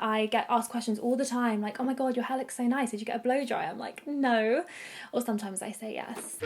I get asked questions all the time, like, oh my god, your hair looks so nice, did you get a blow dry? I'm like, no. Or sometimes I say yes.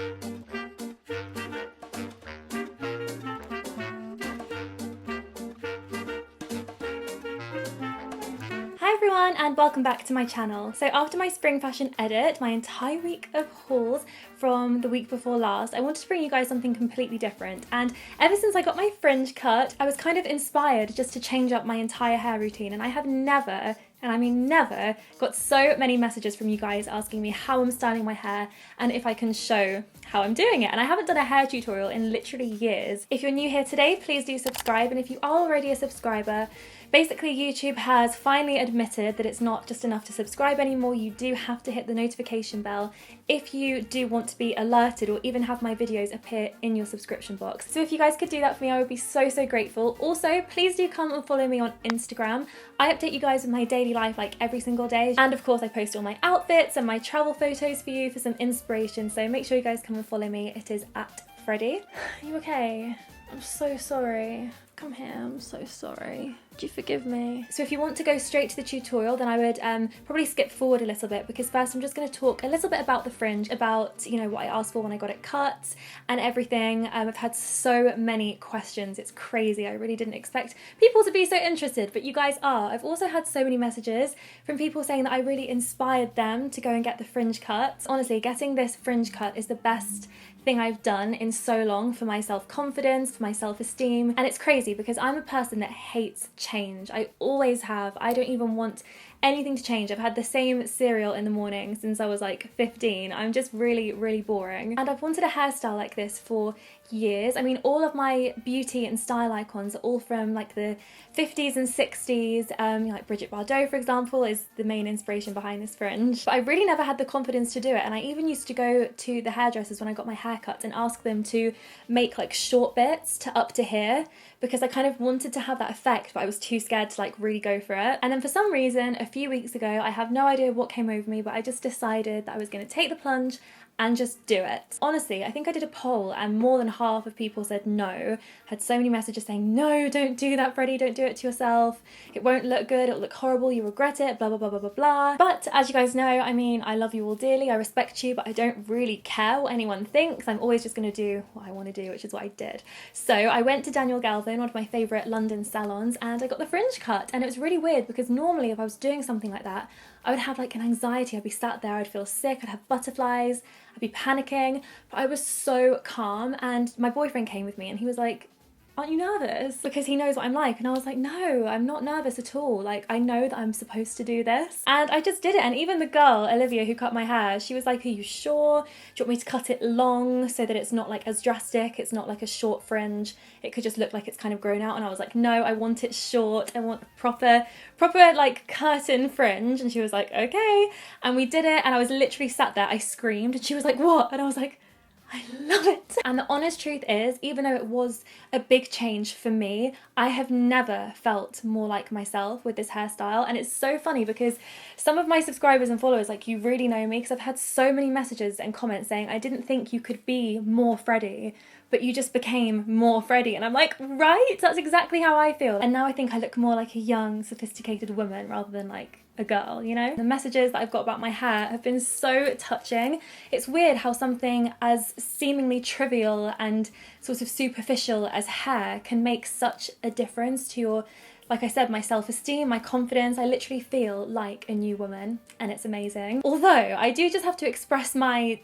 Hi everyone and welcome back to my channel. So after my spring fashion edit, my entire week of hauls from the week before last, I wanted to bring you guys something completely different. And ever since I got my fringe cut, I was kind of inspired just to change up my entire hair routine, and I have never, and I mean never, got so many messages from you guys asking me how I'm styling my hair and if I can show how I'm doing it. And I haven't done a hair tutorial in literally years. If you're new here today, please do subscribe, and if you are already a subscriber, basically YouTube has finally admitted that it's not just enough to subscribe anymore. You do have to hit the notification bell if you do want to be alerted or even have my videos appear in your subscription box. So if you guys could do that for me, I would be so grateful. Also, please do come and follow me on Instagram. I update you guys with my daily life like every single day, and of course I post all my outfits and my travel photos for you for some inspiration, so make sure you guys come and follow me. It is at Freddy. Are you okay? I'm so sorry. Come here, I'm so sorry. Do you forgive me? So if you want to go straight to the tutorial, then I would probably skip forward a little bit, because first I'm just going to talk a little bit about the fringe, about, you know, what I asked for when I got it cut and everything. I've had so many questions, it's crazy. I really didn't expect people to be so interested, but you guys are. I've also had so many messages from people saying that I really inspired them to go and get the fringe cut. Honestly, getting this fringe cut is the best thing I've done in so long for my self-confidence, for my self-esteem. And it's crazy because I'm a person that hates change. I always have. I don't even want anything to change. I've had the same cereal in the morning since I was like 15. I'm just really boring. And I've wanted a hairstyle like this for years. I mean, all of my beauty and style icons are all from like the 50s and 60s. Like Bridget Bardot, for example, is the main inspiration behind this fringe. But I really never had the confidence to do it. And I even used to go to the hairdressers when I got my hair cut and ask them to make like short bits to up to here, because I kind of wanted to have that effect, but I was too scared to like really go for it. And then for some reason, a few weeks ago, I have no idea what came over me, but I just decided that I was going to take the plunge and just do it. Honestly, I think I did a poll and more than half of people said no. Had so many messages saying, no, don't do that, Freddie, don't do it to yourself. It won't look good, it'll look horrible, you regret it, blah, blah, blah, blah, blah, blah. But as you guys know, I mean, I love you all dearly, I respect you, but I don't really care what anyone thinks. I'm always just gonna do what I wanna do, which is what I did. So I went to Daniel Galvin, one of my favorite London salons, and I got the fringe cut. And it was really weird because normally if I was doing something like that, I would have like an anxiety. I'd be sat there, I'd feel sick, I'd have butterflies, I'd be panicking, but I was so calm. And my boyfriend came with me and he was like, aren't you nervous? Because he knows what I'm like. And I was like, no, I'm not nervous at all. Like, I know that I'm supposed to do this. And I just did it. And even the girl, Olivia, who cut my hair, she was like, are you sure? Do you want me to cut it long so that it's not like as drastic? It's not like a short fringe. It could just look like it's kind of grown out. And I was like, no, I want it short. I want a proper like curtain fringe. And she was like, okay. And we did it. And I was literally sat there. I screamed and she was like, what? And I was like, I love it. And the honest truth is, even though it was a big change for me, I have never felt more like myself with this hairstyle. And it's so funny because some of my subscribers and followers, like, you really know me, because I've had so many messages and comments saying, I didn't think you could be more Freddie, but you just became more Freddie. And I'm like, right? That's exactly how I feel. And now I think I look more like a young, sophisticated woman rather than like a girl, you know? The messages that I've got about my hair have been so touching. It's weird how something as seemingly trivial and sort of superficial as hair can make such a difference to your, like I said, my self-esteem, my confidence. I literally feel like a new woman, and it's amazing. Although I do just have to express my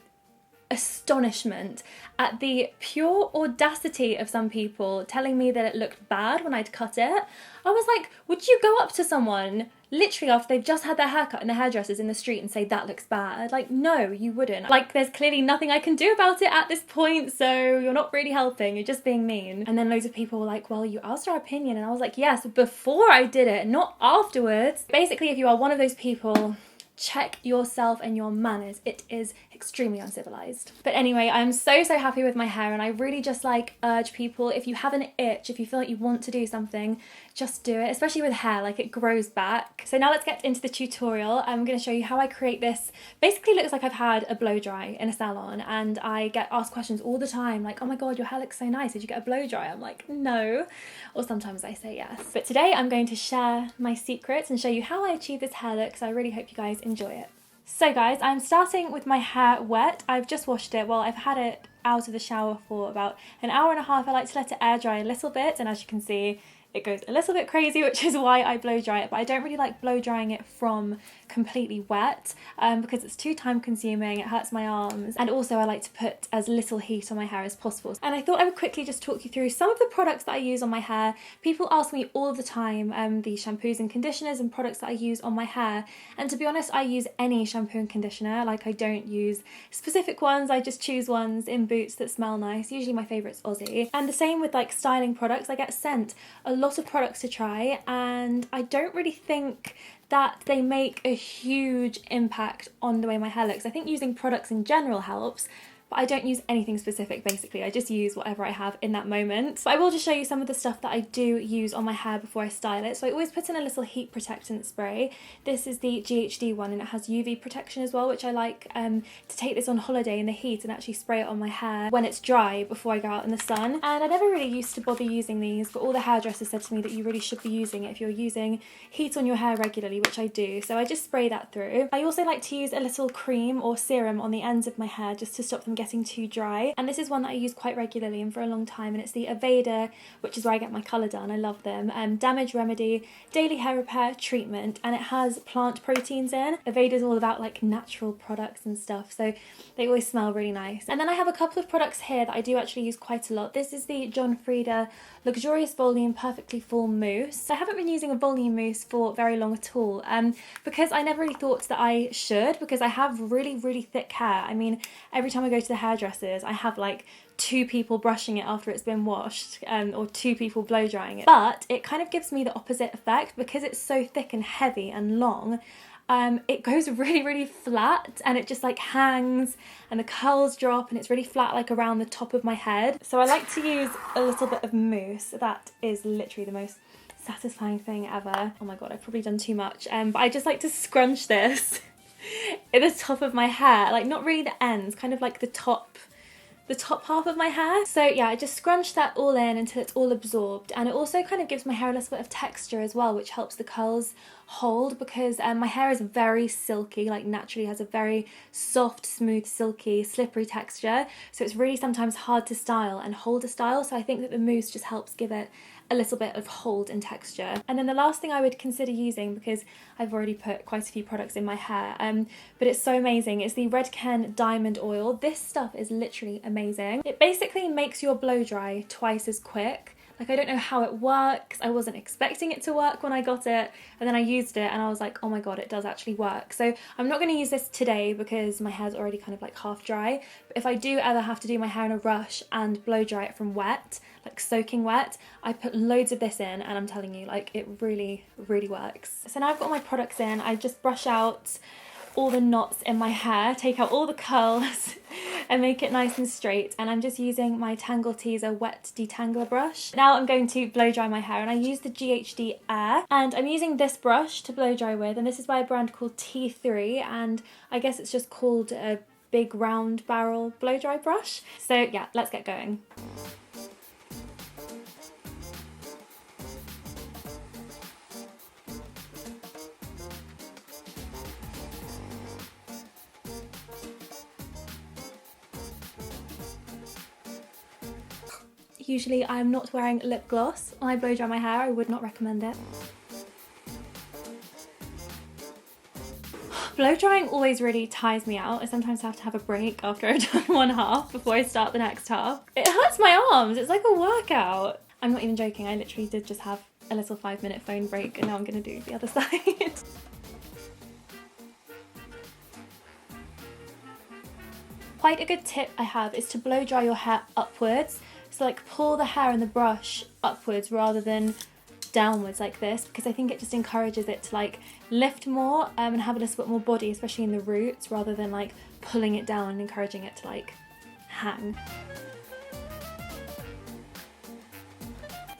astonishment at the pure audacity of some people telling me that it looked bad when I'd cut it. I was like, would you go up to someone literally after they've just had their hair cut in the hairdressers in the street and say that looks bad? Like, no, you wouldn't. Like, there's clearly nothing I can do about it at this point, so you're not really helping, you're just being mean. And then loads of people were like, well, you asked our opinion, and I was like, yes, before I did it, not afterwards. Basically, if you are one of those people check yourself and your manners. It is extremely uncivilized. But anyway, I'm so happy with my hair, and I really just like urge people, if you have an itch, if you feel like you want to do something, just do it, especially with hair, like it grows back. So now let's get into the tutorial. I'm going to show you how I create this. Basically looks like I've had a blow dry in a salon, and I get asked questions all the time like, oh my god, your hair looks so nice, did you get a blow dry? I'm like, no. Or sometimes I say yes. But today I'm going to share my secrets and show you how I achieve this hair look, so I really hope you guys enjoy it. So guys, I'm starting with my hair wet. I've just washed it. Well, I've had it out of the shower for about an hour and a half. I like to let it air dry a little bit, and as you can see, it goes a little bit crazy, which is why I blow dry it, but I don't really like blow drying it from completely wet because it's too time consuming, it hurts my arms, and also I like to put as little heat on my hair as possible. And I thought I would quickly just talk you through some of the products that I use on my hair. People ask me all the time the shampoos and conditioners and products that I use on my hair, and to be honest, I use any shampoo and conditioner. Like, I don't use specific ones, I just choose ones in Boots that smell nice. Usually my favourite's Aussie. And the same with like styling products. I get sent a lot of products to try, and I don't really think that they make a huge impact on the way my hair looks. I think using products in general helps, but I don't use anything specific basically. I just use whatever I have in that moment. But I will just show you some of the stuff that I do use on my hair before I style it. So I always put in a little heat protectant spray. This is the GHD one, and it has UV protection as well, which I like to take this on holiday in the heat and actually spray it on my hair when it's dry before I go out in the sun. And I never really used to bother using these, but all the hairdressers said to me that you really should be using it if you're using heat on your hair regularly, which I do. So I just spray that through. I also like to use a little cream or serum on the ends of my hair just to stop them getting too dry, and this is one that I use quite regularly and for a long time, and it's the Aveda, which is where I get my colour done. I love them. Damage Remedy Daily Hair Repair Treatment, and it has plant proteins in. Aveda is all about like natural products and stuff, so they always smell really nice. And then I have a couple of products here that I do actually use quite a lot. This is the John Frieda Luxurious Volume Perfectly Full Mousse. I haven't been using a volume mousse for very long at all, because I never really thought that I should, because I have really thick hair. I mean, every time I go to the hairdressers, I have like 2 people brushing it after it's been washed, or 2 people blow drying it. But it kind of gives me the opposite effect because it's so thick and heavy and long. It goes really flat, and it just like hangs, and the curls drop, and it's really flat like around the top of my head. So I like to use a little bit of mousse. That is literally the most satisfying thing ever. Oh my god, I've probably done too much, but I just like to scrunch this at the top of my hair, like not really the ends, kind of like the top half of my hair. So yeah, I just scrunch that all in until it's all absorbed, and it also kind of gives my hair a little bit of texture as well, which helps the curls hold, because my hair is very silky, like naturally has a very soft, smooth, silky, slippery texture, so it's really sometimes hard to style and hold a style. So I think that the mousse just helps give it a little bit of hold and texture. And then the last thing I would consider using, because I've already put quite a few products in my hair, but it's so amazing, is the Redken Diamond Oil. This stuff is literally amazing. It basically makes your blow dry twice as quick. Like, I don't know how it works. I wasn't expecting it to work when I got it, and then I used it and I was like, oh my god, it does actually work. So I'm not going to use this today because my hair's already kind of like half dry, but if I do ever have to do my hair in a rush and blow dry it from wet, like soaking wet, I put loads of this in, and I'm telling you, like, it really works. So now I've got my products in, I just brush out all the knots in my hair, take out all the curls and make it nice and straight, and I'm just using my Tangle Teezer wet detangler brush. Now I'm going to blow dry my hair, and I use the GHD Air, and I'm using this brush to blow dry with, and this is by a brand called T3, and I guess it's just called a big round barrel blow dry brush. So yeah, let's get going. Usually I'm not wearing lip gloss when I blow dry my hair. I would not recommend it. Blow drying always really tires me out. I sometimes have to have a break after I've done one half before I start the next half. It hurts my arms, it's like a workout. I'm not even joking, I literally did just have a little 5-minute phone break, and now I'm gonna do the other side. Quite a good tip I have is to blow dry your hair upwards. So like pull the hair and the brush upwards rather than downwards like this, because I think it just encourages it to like lift more and have a little bit more body, especially in the roots, rather than like pulling it down and encouraging it to like hang.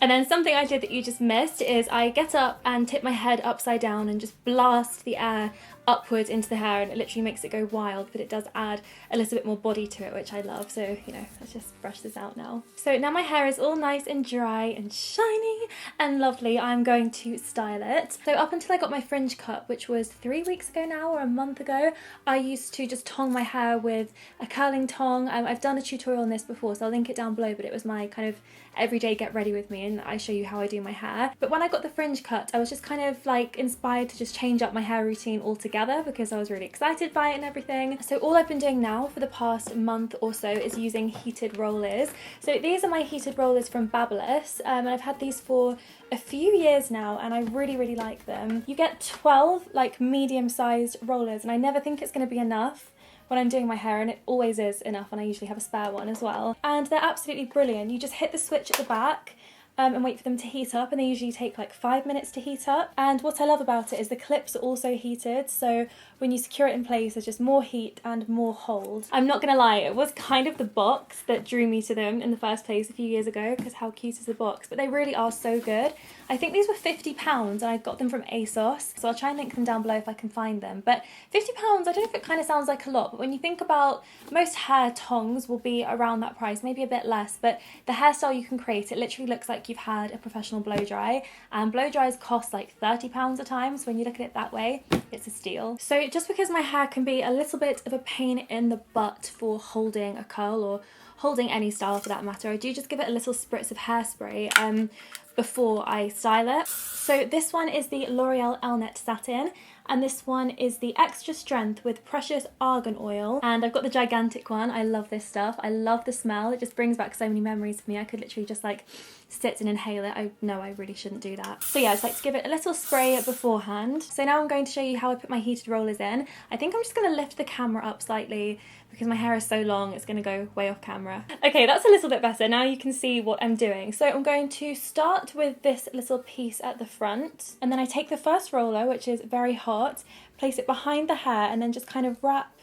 And then something I did that you just missed is I get up and tip my head upside down and just blast the air upwards into the hair, and it literally makes it go wild, but it does add a little bit more body to it, which I love. So, you know, let's just brush this out now. So now my hair is all nice and dry and shiny and lovely, I'm going to style it. So up until I got my fringe cut, which was 3 weeks ago now, or a month ago, I used to just tong my hair with a curling tong. I've done a tutorial on this before, so I'll link it down below, but it was my kind of everyday get ready with me, and I show you how I do my hair. But when I got the fringe cut, I was just kind of like inspired to just change up my hair routine altogether, because I was really excited by it and everything. So all I've been doing now for the past month or so is using heated rollers. So these are my heated rollers from Babyliss, and I've had these for a few years now, and I really like them. You get 12 like medium-sized rollers, and I never think it's going to be enough when I'm doing my hair, and it always is enough, and I usually have a spare one as well. And they're absolutely brilliant. You just hit the switch at the back and wait for them to heat up, and they usually take like 5 minutes to heat up. And what I love about it is the clips are also heated, so when you secure it in place, there's just more heat and more hold. I'm not gonna lie, it was kind of the box that drew me to them in the first place a few years ago, because how cute is the box, but they really are so good. I think these were £50 and I got them from ASOS, so I'll try and link them down below if I can find them. But £50, I don't know if it kind of sounds like a lot, but when you think about most hair tongs will be around that price, maybe a bit less, but the hairstyle you can create, it literally looks like you've had a professional blow dry, and blow dries cost like £30 a time, so when you look at it that way, it's a steal. So just because my hair can be a little bit of a pain in the butt for holding a curl, or holding any style for that matter, I do just give it a little spritz of hairspray before I style it. So this one is the L'Oreal Elnet Satin, and this one is the Extra Strength with Precious Argan Oil, and I've got the gigantic one. I love this stuff. I love the smell. It just brings back so many memories for me. I could literally just like sit and inhale it. I know I really shouldn't do that. So yeah, I just like to give it a little spray beforehand. So now I'm going to show you how I put my heated rollers in. I think I'm just going to lift the camera up slightly because my hair is so long, it's going to go way off camera. Okay, that's a little bit better. Now you can see what I'm doing. So I'm going to start with this little piece at the front, and then I take the first roller, which is very hot, place it behind the hair, and then just kind of wrap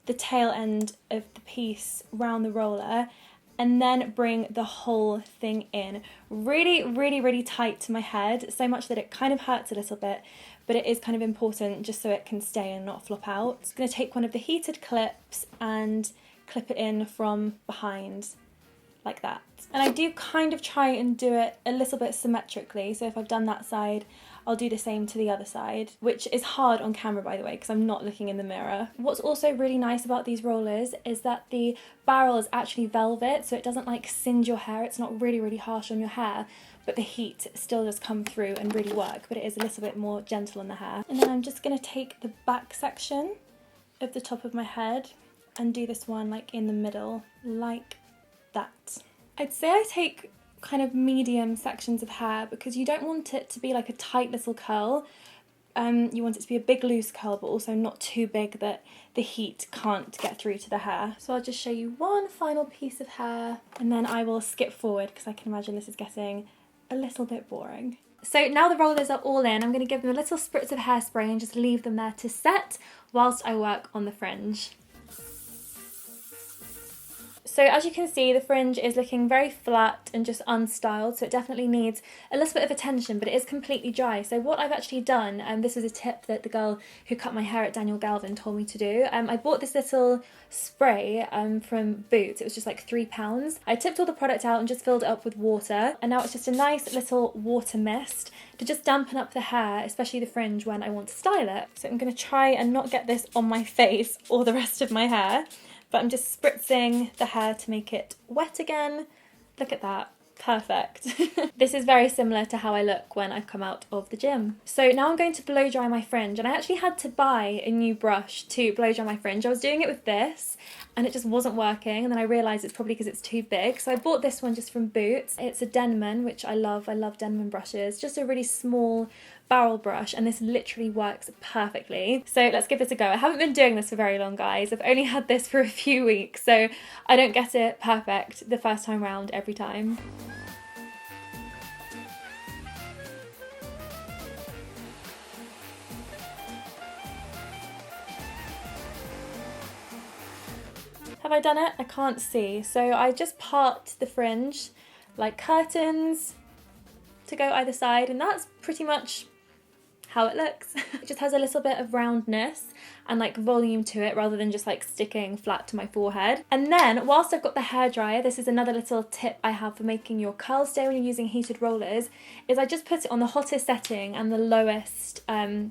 the tail end of the piece round the roller, and then bring the whole thing in. Really tight to my head, so much that it kind of hurts a little bit, but it is kind of important just so it can stay and not flop out. I'm going to take one of the heated clips and clip it in from behind, like that. And I do kind of try and do it a little bit symmetrically, so if I've done that side, I'll do the same to the other side, which is hard on camera, by the way, because I'm not looking in the mirror. What's also really nice about these rollers is that the barrel is actually velvet, so it doesn't like singe your hair. It's not really harsh on your hair, but the heat still does come through and really work, but it is a little bit more gentle on the hair. And then I'm just going to take the back section of the top of my head and do this one like in the middle, like that. I'd say I take kind of medium sections of hair because you don't want it to be like a tight little curl. You want it to be a big loose curl, but also not too big that the heat can't get through to the hair. So I'll just show you one final piece of hair, and then I will skip forward because I can imagine this is getting a little bit boring. So now the rollers are all in, I'm going to give them a little spritz of hairspray and just leave them there to set whilst I work on the fringe. So as you can see, the fringe is looking very flat and just unstyled, so it definitely needs a little bit of attention, but it is completely dry. So what I've actually done, and this is a tip that the girl who cut my hair at Daniel Galvin told me to do, I bought this little spray from Boots. It was just like £3. I tipped all the product out and just filled it up with water, and now it's just a nice little water mist to just dampen up the hair, especially the fringe, when I want to style it. So I'm going to try and not get this on my face or the rest of my hair, but I'm just spritzing the hair to make it wet again. Look at that. Perfect. This is very similar to how I look when I've come out of the gym. So now I'm going to blow dry my fringe, and I actually had to buy a new brush to blow dry my fringe. I was doing it with this and it just wasn't working, and then I realised it's probably because it's too big. So I bought this one just from Boots. It's a Denman, which I love. I love Denman brushes. Just a really small barrel brush, and this literally works perfectly. So let's give this a go. I haven't been doing this for very long, guys. I've only had this for a few weeks, so I don't get it perfect the first time round every time. Have I done it? I can't see. So I just part the fringe like curtains to go either side, and that's pretty much how it looks. It just has a little bit of roundness and like volume to it rather than just like sticking flat to my forehead. And then whilst I've got the hairdryer, this is another little tip I have for making your curls stay when you're using heated rollers, is I just put it on the hottest setting and the lowest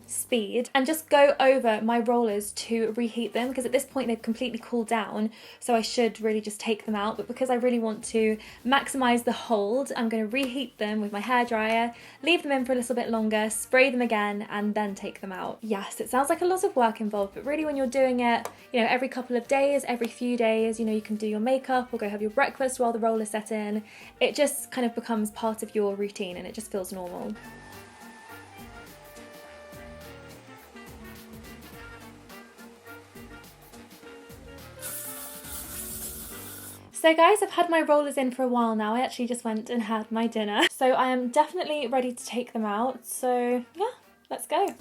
speed and just go over my rollers to reheat them, because at this point they've completely cooled down, so I should really just take them out. But because I really want to maximize the hold, I'm going to reheat them with my hairdryer, leave them in for a little bit longer, spray them again, and then take them out. Yes, it sounds like a lot of work involved, but really when you're doing it, you know, every couple of days, every few days, you know, you can do your makeup or go have your breakfast while the rollers set in. It just kind of becomes part of your routine and it just feels normal. So guys, I've had my rollers in for a while now. I actually just went and had my dinner. So I am definitely ready to take them out. So yeah, let's go.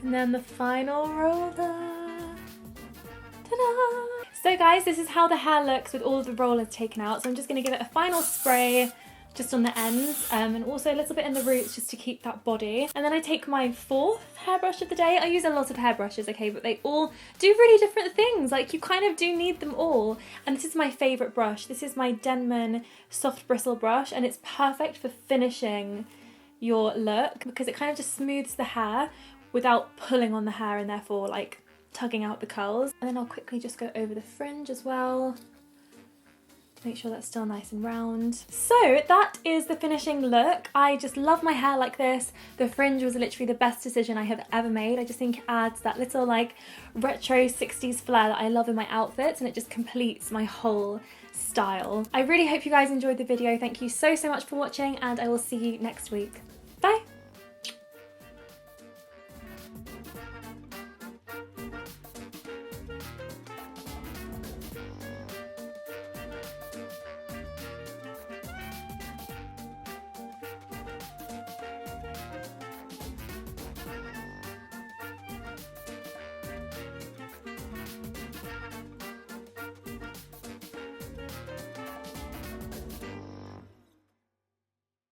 And then the final roller. Ta-da! So guys, this is how the hair looks with all of the rollers taken out. So I'm just going to give it a final spray just on the ends and also a little bit in the roots just to keep that body. And then I take my fourth hairbrush of the day. I use a lot of hairbrushes, okay, but they all do really different things. Like, you kind of do need them all. And this is my favourite brush. This is my Denman soft bristle brush, and it's perfect for finishing your look because it kind of just smooths the hair without pulling on the hair and therefore like tugging out the curls. And then I'll quickly just go over the fringe as well. Make sure that's still nice and round. So that is the finishing look. I just love my hair like this. The fringe was literally the best decision I have ever made. I just think it adds that little like retro 60s flair that I love in my outfits, and it just completes my whole style. I really hope you guys enjoyed the video. Thank you so much for watching, and I will see you next week.